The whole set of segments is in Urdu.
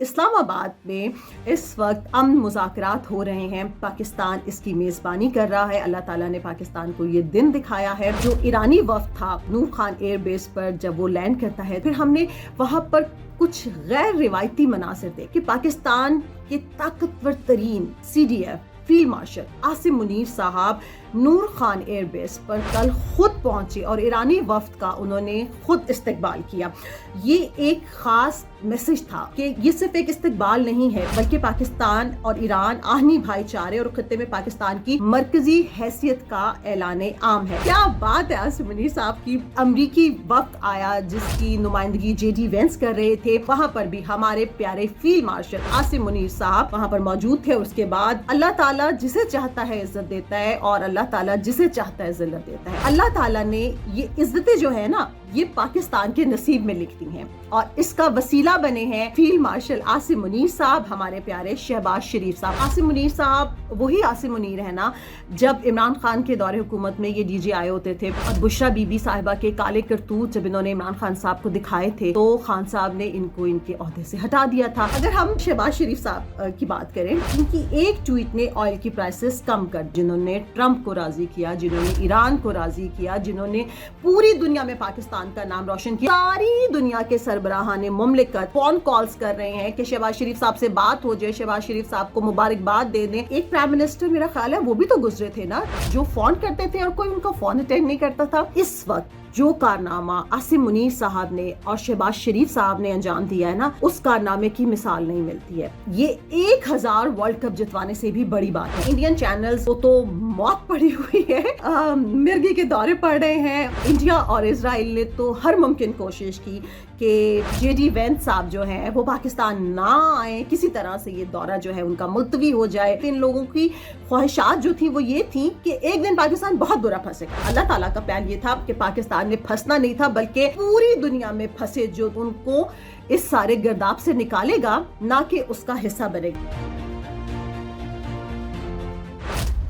اسلام آباد میں اس وقت امن مذاکرات ہو رہے ہیں. پاکستان اس کی میزبانی کر رہا ہے. اللہ تعالیٰ نے پاکستان کو یہ دن دکھایا ہے. جو ایرانی وفد تھا نور خان ایئر بیس پر جب وہ لینڈ کرتا ہے، پھر ہم نے وہاں پر کچھ غیر روایتی مناظر دیکھے کہ پاکستان کے طاقتور ترین CDF field marshal Asim Munir صاحب نور خان ایئر بیس پر کل خود پہنچے اور ایرانی وفد کا انہوں نے خود استقبال کیا. یہ ایک خاص میسج تھا کہ یہ صرف ایک استقبال نہیں ہے، بلکہ پاکستان اور ایران آہنی بھائی چارے اور خطے میں پاکستان کی مرکزی حیثیت کا اعلان عام ہے. کیا بات ہے. عاصم منیر صاحب کی امریکی وفد آیا جس کی نمائندگی JD وینس کر رہے تھے. وہاں پر بھی ہمارے پیارے فیلڈ مارشل عاصم منیر صاحب وہاں پر موجود تھے. اس کے بعد اللہ تعالیٰ جسے چاہتا ہے عزت دیتا ہے اور اللہ تعالیٰ جسے چاہتا ہے ذلت دیتا ہے. اللہ تعالیٰ نے یہ عزتیں جو ہے نا، یہ پاکستان کے نصیب میں لکھتی ہیں اور اس کا وسیلہ بنے ہیں فیلڈ مارشل عاصم منیر صاحب، ہمارے پیارے شہباز شریف صاحب. عاصم منیر صاحب وہی عاصم منیر ہے نا جب عمران خان کے دور حکومت میں یہ DJ آئے ہوتے تھے اور بشرا بی بی صاحبہ کے کالے کرتوت جب انہوں نے عمران خان صاحب کو دکھائے تھے تو خان صاحب نے ان کو ان کے عہدے سے ہٹا دیا تھا. اگر ہم شہباز شریف صاحب کی بات کریں، ان کی ایک ٹویٹ نے آئل کی پرائسز کم کر، جنہوں نے ٹرمپ کو راضی کیا، جنہوں نے ایران کو راضی کیا، جنہوں نے پوری دنیا میں پاکستان کا نام روشن کیا. ساری دنیا کے سربراہان مملکت فون کالز کر رہے ہیں کہ شہباز شریف صاحب سے بات ہو جائے، شہباز شریف صاحب کو مبارکباد دے دیں. ایک پرائم منسٹر میرا خیال ہے وہ بھی تو گزرے تھے نا جو فون کرتے تھے اور کوئی ان کا فون اٹینڈ نہیں کرتا تھا. اس وقت جو کارنامہ عاصم منیر صاحب نے اور شہباز شریف صاحب نے انجام دیا ہے نا، اس کارنامے کی مثال نہیں ملتی ہے. یہ 1000 ورلڈ کپ جتوانے سے بھی بڑی بات ہے. انڈین چینلز کو تو موت پڑی ہوئی ہے، مرگی کے دورے پڑ رہے ہیں. انڈیا اور اسرائیل نے تو ہر ممکن کوشش کی کہ JD وینس صاحب جو ہیں وہ پاکستان نہ آئیں، کسی طرح سے یہ دورہ جو ہے ان کا ملتوی ہو جائے. ان لوگوں کی خواہشات جو تھی وہ یہ تھی کہ ایک دن پاکستان بہت برا پھنسے گا. اللہ تعالیٰ کا پلان یہ تھا کہ پاکستان میں پھنسنا نہیں تھا، بلکہ پوری دنیا میں پھنسے جو ان کو اس سارے گرداب سے نکالے گا، نہ کہ اس کا حصہ بنے گا.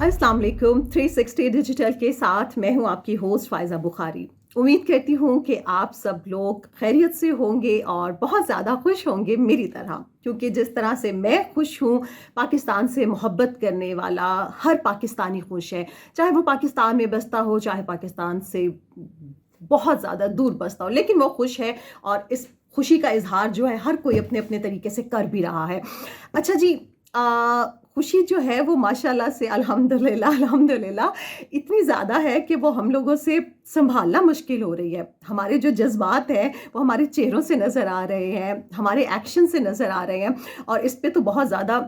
السلام علیکم. 360 ڈیجیٹل کے ساتھ میں ہوں آپ کی ہوسٹ فائزہ بخاری. امید کرتی ہوں کہ آپ سب لوگ خیریت سے ہوں گے اور بہت زیادہ خوش ہوں گے میری طرح، کیونکہ جس طرح سے میں خوش ہوں، پاکستان سے محبت کرنے والا ہر پاکستانی خوش ہے، چاہے وہ پاکستان میں بستا ہو، چاہے پاکستان سے بہت زیادہ دور بستا ہو، لیکن وہ خوش ہے اور اس خوشی کا اظہار جو ہے ہر کوئی اپنے اپنے طریقے سے کر بھی رہا ہے. اچھا جی، خوشی جو ہے وہ ماشاءاللہ سے الحمدللہ اتنی زیادہ ہے کہ وہ ہم لوگوں سے سنبھالنا مشکل ہو رہی ہے. ہمارے جو جذبات ہیں وہ ہمارے چہروں سے نظر آ رہے ہیں، ہمارے ایکشن سے نظر آ رہے ہیں، اور اس پہ تو بہت زیادہ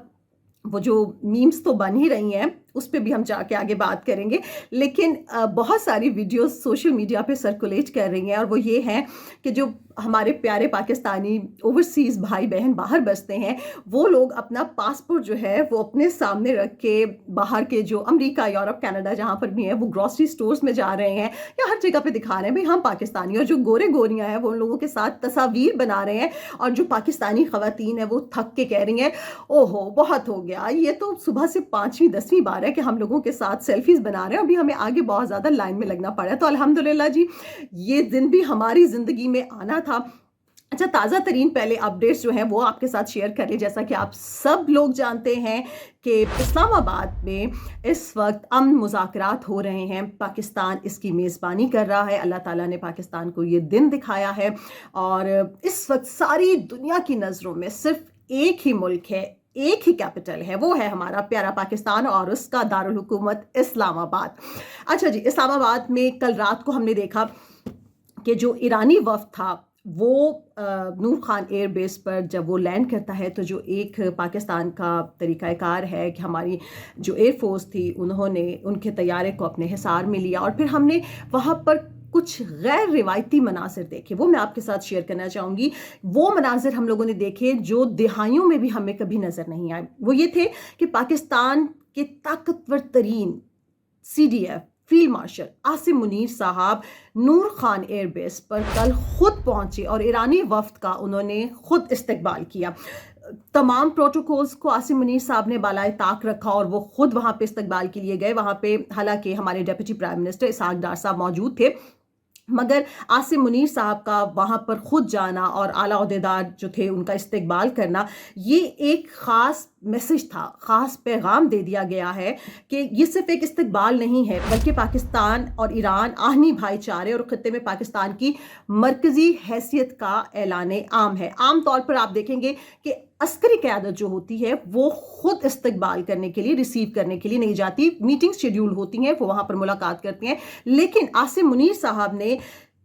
وہ جو میمز تو بن ہی رہی ہیں، اس پہ بھی ہم جا کے آگے بات کریں گے. لیکن بہت ساری ویڈیوز سوشل میڈیا پہ سرکولیٹ کر رہی ہیں، اور وہ یہ ہیں کہ جو ہمارے پیارے پاکستانی اوورسیز بھائی بہن باہر بستے ہیں، وہ لوگ اپنا پاسپورٹ جو ہے وہ اپنے سامنے رکھ کے باہر کے جو امریکہ، یورپ، کینیڈا جہاں پر بھی ہیں، وہ گروسری سٹورز میں جا رہے ہیں یا ہر جگہ پہ دکھا رہے ہیں بھئی ہم پاکستانی. اور جو گورے گوریاں ہیں وہ ان لوگوں کے ساتھ تصاویر بنا رہے ہیں، اور جو پاکستانی خواتین ہیں وہ تھک کے کہہ رہی ہیں اوہو بہت ہو گیا، یہ تو صبح سے 5ویں 10ویں بار ہے کہ ہم لوگوں کے ساتھ سیلفیز بنا رہے ہیں، ابھی ہمیں آگے بہت زیادہ لائن میں لگنا پڑا ہے. تو الحمدللہ جی، یہ دن بھی ہماری زندگی میں آنا تھا. اچھا، تازہ ترین پہلے اپڈیٹس جو ہیں وہ آپ کے ساتھ شیئر کر لیں. جیسا کہ آپ سب لوگ جانتے ہیں کہ اسلام آباد میں اس وقت امن مذاکرات ہو رہے ہیں. پاکستان اس کی میزبانی کر رہا ہے. اللہ تعالیٰ نے پاکستان کو یہ دن دکھایا ہے، اور اس وقت ساری دنیا کی نظروں میں صرف ایک ہی ملک ہے، ایک ہی کیپٹل ہے، وہ ہے ہمارا پیارا پاکستان، اور اس کا دارالحکومت اسلام آباد. اچھا جی، اسلام آباد میں کل رات کو ہم نے دیکھا کہ جو ایرانی وفد تھا وہ نور خان ایئر بیس پر جب وہ لینڈ کرتا ہے تو جو ایک پاکستان کا طریقہ کار ہے کہ ہماری جو ایئر فورس تھی انہوں نے ان کے طیارے کو اپنے حصار میں لیا، اور پھر ہم نے وہاں پر کچھ غیر روایتی مناظر دیکھے. وہ میں آپ کے ساتھ شیئر کرنا چاہوں گی. وہ مناظر ہم لوگوں نے دیکھے جو دہائیوں میں بھی ہمیں کبھی نظر نہیں آئے. وہ یہ تھے کہ پاکستان کے طاقتور ترین CDF field marshal Asim Munir صاحب نور خان ایئر بیس پر کل خود پہنچے اور ایرانی وفد کا انہوں نے خود استقبال کیا. تمام پروٹوکولز کو عاصم منیر صاحب نے بالائے طاق رکھا اور وہ خود وہاں پہ استقبال کے لیے گئے. وہاں پہ حالانکہ ہمارے deputy prime minister Ishaq Dar صاحب موجود تھے، مگر عاصم منیر صاحب کا وہاں پر خود جانا اور اعلیٰ عہدیدار جو تھے ان کا استقبال کرنا، یہ ایک خاص میسج تھا، خاص پیغام دے دیا گیا ہے کہ یہ صرف ایک استقبال نہیں ہے بلکہ پاکستان اور ایران آہنی بھائی چارے اور خطے میں پاکستان کی مرکزی حیثیت کا اعلان عام ہے۔ عام طور پر آپ دیکھیں گے کہ عسکری قیادت جو ہوتی ہے وہ خود استقبال کرنے کے لیے، ریسیو کرنے کے لیے نہیں جاتی، میٹنگ شیڈیول ہوتی ہیں، وہ وہاں پر ملاقات کرتی ہیں، لیکن عاصم منیر صاحب نے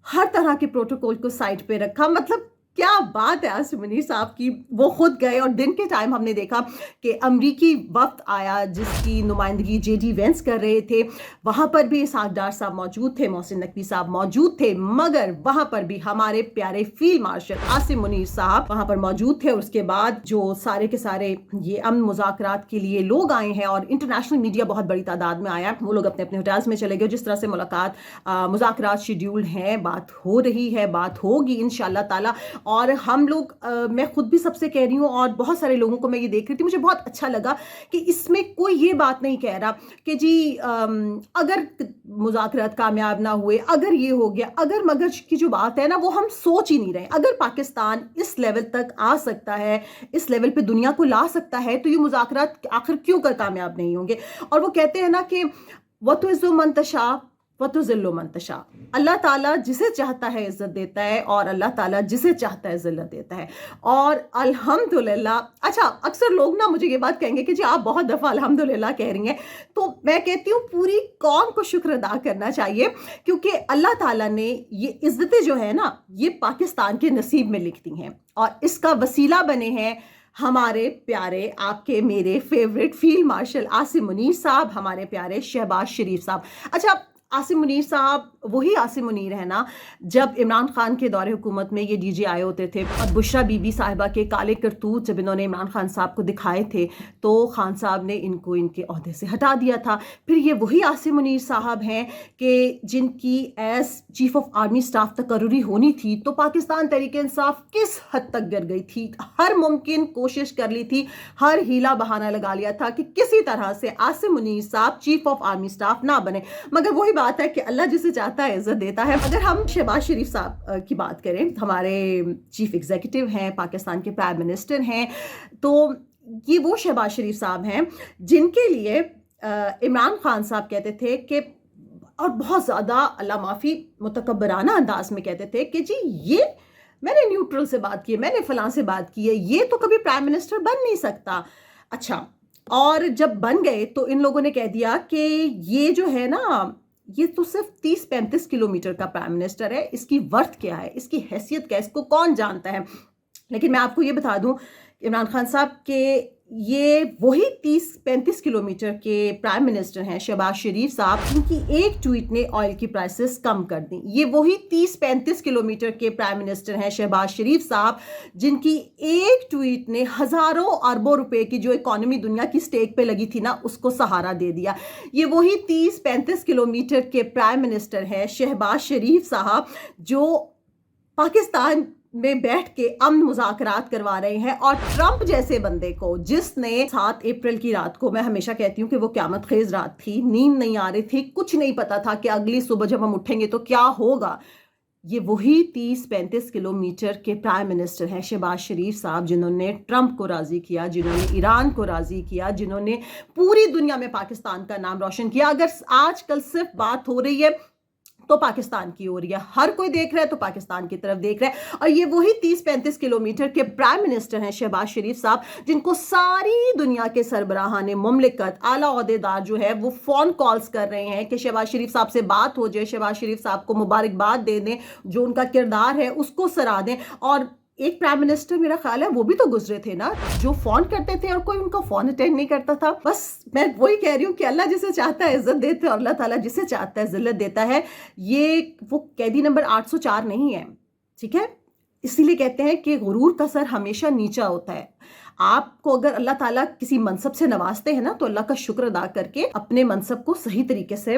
ہر طرح کے پروٹوکول کو سائٹ پہ رکھا۔ مطلب کیا بات ہے عاصم منیر صاحب کی، وہ خود گئے اور دن کے ٹائم ہم نے دیکھا کہ امریکی وفد آیا جس کی نمائندگی جے ڈی وینس کر رہے تھے، وہاں پر بھی اسحاق ڈار صاحب موجود تھے، محسن نقوی صاحب موجود تھے، مگر وہاں پر بھی ہمارے پیارے فیلڈ مارشل عاصم منیر صاحب وہاں پر موجود تھے۔ اور اس کے بعد جو سارے کے سارے یہ امن مذاکرات کے لیے لوگ آئے ہیں اور انٹرنیشنل میڈیا بہت بڑی تعداد میں آیا، وہ لوگ اپنے اپنے ہوٹلز میں چلے گئے۔ جس طرح سے مذاکرات شیڈیول ہیں، بات ہو رہی ہے، بات ہوگی انشاءاللہ تعالی، اور ہم لوگ میں خود بھی سب سے کہہ رہی ہوں اور بہت سارے لوگوں کو میں یہ دیکھ رہی تھی، مجھے بہت اچھا لگا کہ اس میں کوئی یہ بات نہیں کہہ رہا کہ جی اگر مذاکرات کامیاب نہ ہوئے، اگر یہ ہو گیا، اگر مگر کی جو بات ہے نا وہ ہم سوچ ہی نہیں رہے۔ اگر پاکستان اس لیول تک آ سکتا ہے، اس لیول پہ دنیا کو لا سکتا ہے، تو یہ مذاکرات آخر کیوں کر کامیاب نہیں ہوں گے؟ اور وہ کہتے ہیں نا کہ وَتُعِزُّ مَن تَشَاءُ وَتُذِلُّ مَن تَشَاءُ، اللہ تعالیٰ جسے چاہتا ہے عزت دیتا ہے اور اللہ تعالیٰ جسے چاہتا ہے ذلت دیتا ہے، اور الحمدللہ۔ اچھا، اکثر لوگ نا مجھے یہ بات کہیں گے کہ جی آپ بہت دفعہ الحمدللہ کہہ رہی ہیں، تو میں کہتی ہوں پوری قوم کو شکر ادا کرنا چاہیے، کیونکہ اللہ تعالیٰ نے یہ عزتیں جو ہے نا یہ پاکستان کے نصیب میں لکھ دی ہیں، اور اس کا وسیلہ بنے ہیں ہمارے پیارے، آپ کے میرے favourite field marshal Asim Munir صاحب، ہمارے پیارے شہباز شریف صاحب۔ اچھا، عاصم منیر صاحب وہی عاصم منیر ہے نا جب عمران خان کے دور حکومت میں یہ ڈی جی آئے ہوتے تھے، اور بشرا بی بی صاحبہ کے کالے کرتوت جب انہوں نے عمران خان صاحب کو دکھائے تھے تو خان صاحب نے ان کو ان کے عہدے سے ہٹا دیا تھا۔ پھر یہ وہی عاصم منیر صاحب ہیں کہ جن کی as chief of army staff تقرری ہونی تھی تو پاکستان تحریک انصاف کس حد تک گر گئی تھی، ہر ممکن کوشش کر لی تھی، ہر ہیلا بہانہ لگا لیا تھا کہ کسی طرح سے عاصم منیر صاحب چیف آف آرمی سٹاف نہ بنے، مگر وہی بات ہے کہ اللہ جسے چاہتا ہے عزت دیتا ہے۔ اگر ہم شہباز شریف صاحب کی بات کریں، ہمارے چیف ایگزیکٹو ہیں، پاکستان کے پرائم منسٹر ہیں، تو یہ وہ شہباز شریف صاحب ہیں جن کے لیے عمران خان صاحب کہتے تھے کہ، اور بہت زیادہ اللہ معافی متکبرانہ انداز میں کہتے تھے کہ جی یہ میں نے نیوٹرل سے بات کی ہے، میں نے فلاں سے بات کی ہے، یہ تو کبھی پرائم منسٹر بن نہیں سکتا۔ اچھا، اور جب بن گئے تو ان لوگوں نے کہہ دیا کہ یہ جو ہے نا یہ تو صرف 30-35 کلومیٹر کا پرائم منسٹر ہے، اس کی ورتھ کیا ہے، اس کی حیثیت کیا ہے، اس کو کون جانتا ہے۔ لیکن میں آپ کو یہ بتا دوں عمران خان صاحب کہ یہ وہی 30-35 کلومیٹر کے پرائم منسٹر ہیں شہباز شریف صاحب، جن کی ایک ٹویٹ نے آئل کی پرائسز کم کر دیں۔ یہ وہی 30-35 کلومیٹر کے پرائم منسٹر ہیں شہباز شریف صاحب، جن کی ایک ٹویٹ نے ہزاروں اربوں روپے کی جو اکانومی دنیا کی سٹیک پہ لگی تھی نا اس کو سہارا دے دیا۔ یہ وہی 30-35 کلومیٹر کے پرائم منسٹر ہیں شہباز شریف صاحب جو پاکستان میں بیٹھ کے امن مذاکرات کروا رہے ہیں، اور ٹرمپ جیسے بندے کو، جس نے 7 اپریل کی رات کو، میں ہمیشہ کہتی ہوں کہ وہ قیامت خیز رات تھی، نیند نہیں آ رہی تھی، کچھ نہیں پتا تھا کہ اگلی صبح جب ہم اٹھیں گے تو کیا ہوگا، یہ وہی 30-35 کلومیٹر کے پرائم منسٹر ہیں شہباز شریف صاحب، جنہوں نے ٹرمپ کو راضی کیا، جنہوں نے ایران کو راضی کیا، جنہوں نے پوری دنیا میں پاکستان کا نام روشن کیا۔ اگر آج کل صرف بات ہو رہی ہے تو پاکستان کی ہو رہی ہے، ہر کوئی دیکھ رہا ہے تو پاکستان کی طرف دیکھ رہا ہے، اور یہ وہی 30-35 کلومیٹر کے پرائم منسٹر ہیں شہباز شریف صاحب، جن کو ساری دنیا کے سربراہان مملکت، اعلیٰ عہدیدار جو ہے وہ فون کالز کر رہے ہیں کہ شہباز شریف صاحب سے بات ہو جائے، شہباز شریف صاحب کو مبارکباد دے دیں، جو ان کا کردار ہے اس کو سراہ دیں۔ اور ایک پرائم منسٹر میرا خیال ہے وہ بھی تو گزرے تھے نا جو فون کرتے تھے اور کوئی ان کا فون اٹینڈ نہیں کرتا تھا۔ بس میں وہی کہہ رہی ہوں کہ اللہ جسے چاہتا ہے عزت دیتا ہے اور اللہ تعالیٰ جسے چاہتا ہے ذلت دیتا ہے۔ یہ وہ قیدی نمبر 804 نہیں ہے، ٹھیک ہے؟ اسی لیے کہتے ہیں کہ غرور کا سر ہمیشہ نیچا ہوتا ہے۔ آپ کو اگر اللہ تعالیٰ کسی منصب سے نوازتے ہیں نا تو اللہ کا شکر ادا کر کے اپنے منصب کو صحیح طریقے سے